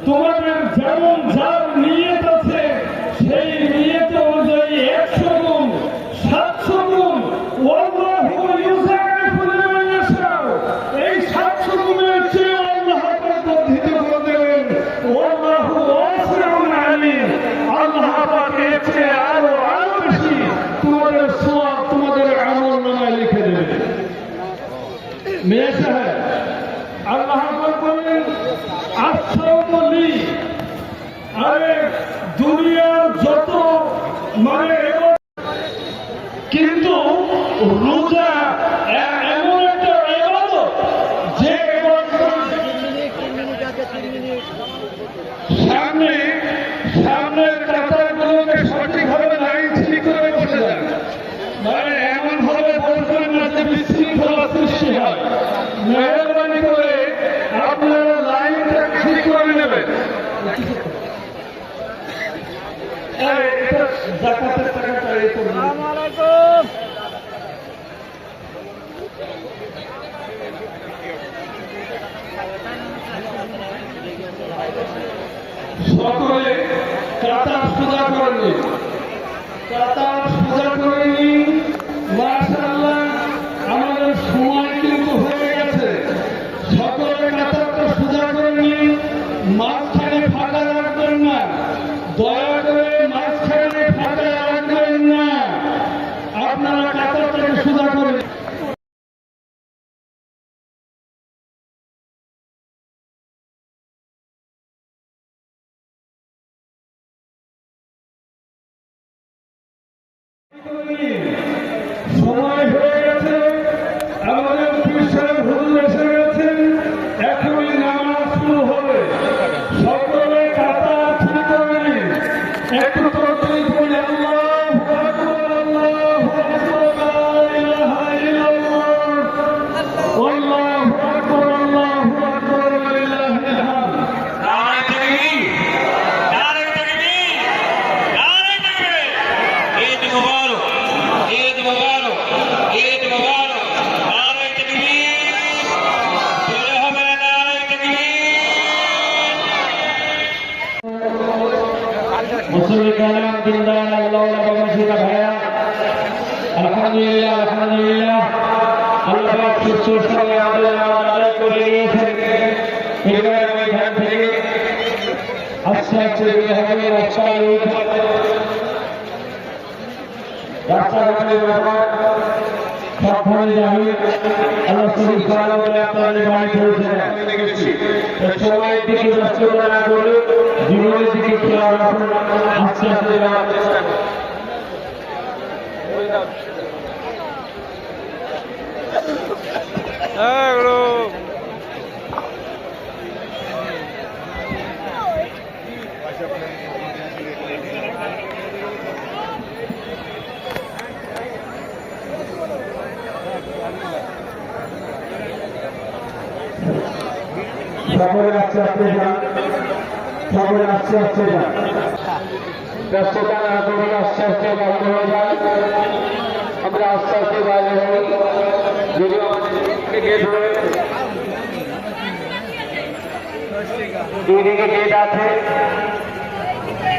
তোমাদের যেমন যার নিয়ত আছে সেই নিয়ত অনুযায়ী 100 গুণ 700 গুণ এই 700 গুণের চেয়ে আল্লাহ বর্ধিত করে দেবেন। আল্লাহ এর চেয়ে আরো বেশি তোমাদের সওয়াব তোমাদের আমল নামায় লিখে দেবেন। মেয়ে সাহেব আল্লাহ বলেন আশ্রমলি, আরে দুনিয়ার যত কিন্তু রোজা এমন একটা ইবাদত যে সামনের কাতারগুলোকে সঠিকভাবে লাইন ঠিক করে বসে যান, এমন ভাবে বসবেন না যে বিশৃঙ্খলা সৃষ্টি হয়। মেহরবানি করে আপনারা লাইনটা ঠিক করে নেবেন। জাকাতের টাকাটা এই করবেন। সকলে কাতার সোজা করে নিন, কাতার সোজা করে নিন। মাশাআল্লাহ আমাদের সময় কিন্তু হয়ে গেছে। সকলে কাতারটা সোজা করে নিন, মাঝখানে ফাঁকা রাখবেন না, দয়া করে মাঝখানে ফাঁকা রাখবেন না। আপনারা কাতারটাকে সোজা করে সময় হয়ে গেছে। আমাদের পীর সাহেব হুজুর এসে গেছেন, এখনই নামাজ শুরু হবে। সকলে কাতার ঠিক করে নিন, একটু তাড়াতাড়ি করে আল্লাহু আকবার, আল্লাহু আকবার, লা ইলাহা ইল্লাল্লাহ, আল্লাহু আকবার, আল্লাহু আকবার, লিল্লাহিল হামদ। নারে তাকবীর, নারে তাকবীর, নারে তাকবীর। ঈদ মুবারক, ঈদ মুবারক, ঈদ মুবারক। নারে তাকবীর, জোরে হবে নারে তাকবীর। মুসলিম কালাম দিনদার আল্লাহ বাবাসীরা ভাইয়া, আলহামদুলিল্লাহ আলহামদুলিল্লাহ আল্লাহ পাক সুস্থ সঙ্গে আমাদের আদায় করে নিয়েছেন। এবার আমি ধ্যান থেকে আস্তে আস্তে বের হবে রাস্তায় রাস্তাঘাটে ব্যাপার সাবধানে যাবে। আল্লাহ শরীফ খাওয়া বলে আপনাদের বাড়ি পৌঁছে সময়ের দিকে ব্যস্ততা না করে জীবনের দিকে খেয়াল রাখুন। আস্তে আস্তে যাওয়ার চেষ্টা করুন। সকলে আস্তে আস্তে যান, সকলে আস্তে আস্তে যান, ব্যস্ততা না করে আস্তে আস্তে বন্ধ হয়ে যায়। আমরা আস্তে আস্তে বাইরে হই, যদিও গেট হয়ে দুই দিকে গেট আছে।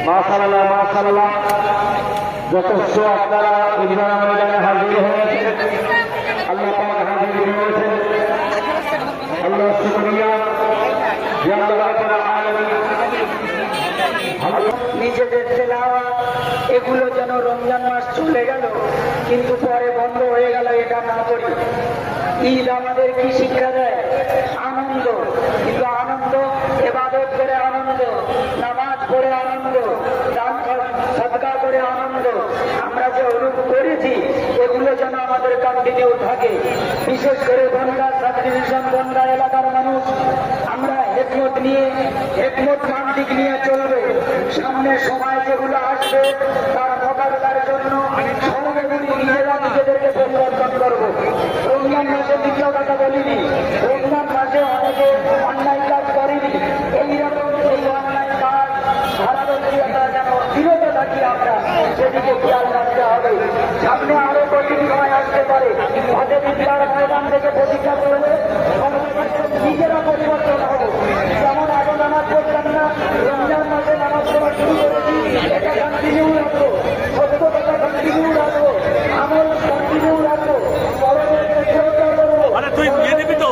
মাশাআল্লাহ মাশাআল্লাহ, যথেষ্ট আপনারা ইজরা ময়দানে হাজির হয়েছেন। আল্লাহ পাক হাজির হয়েছেন। আল্লাহ শুকরিয়া। নিজেদের তেলাওয়াত এগুলো যেন রমজান মাস চলে গেল কিন্তু পরে বন্ধ হয়ে গেল, এটা না করি। ঈদ আমাদের কি শিক্ষা দেয়? আনন্দ, কিন্তু আনন্দ ইবাদত করে আনন্দ, নামাজ পড়ে আনন্দ, দান সাদকা করে আনন্দ। আমরা যে অনুভব করেছি এগুলো যেন আমাদের কন্টিনিউ থাকে। বিশেষ করে বনগা সাব ডিভিশন বনগা এলাকার মানুষ আমরা হেকমত নিয়ে, হেকমত মান্তিক নিয়ে চলবে। সামনে সময় যেগুলো আসবে তার মোকাবেলার জন্য সর্বগুলি নিজেরা নিজেদেরকে পরিবর্তন করবো। রমজান মাসে দ্বিতীয় কথা বলিনি, রমজান মাসে অনেকে অন্যায় কাজ করেনি। এইরকম এই অন্যায় কাজ ধারাবাহিকতা যেন বিরত থাকি আমরা, সেদিকে খেয়াল রাখতে হবে। সামনে আরো কঠিন সময় আসতে পারে, হজে বিদ্যার ময়দান থেকে প্রতিজ্ঞা করবে নিজেরা পরিবর্তন হবো। যেমন আগে নামাজ পড়তাম না, দিয়ে দিবি তো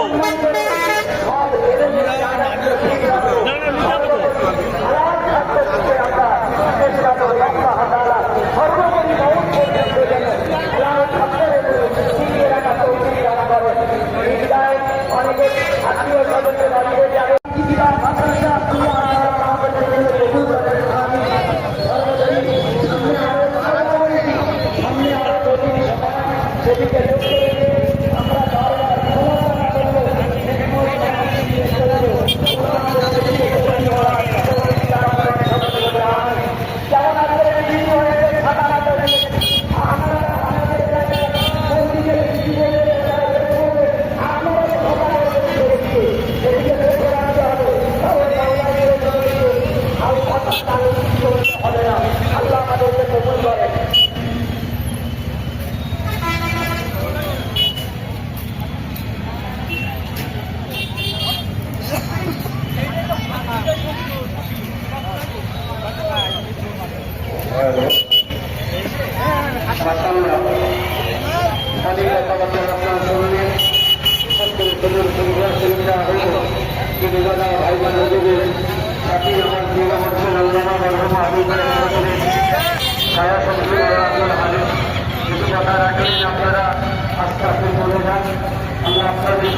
আপনারা আস্তে আস্তে চলে যান। আমরা আপনাদের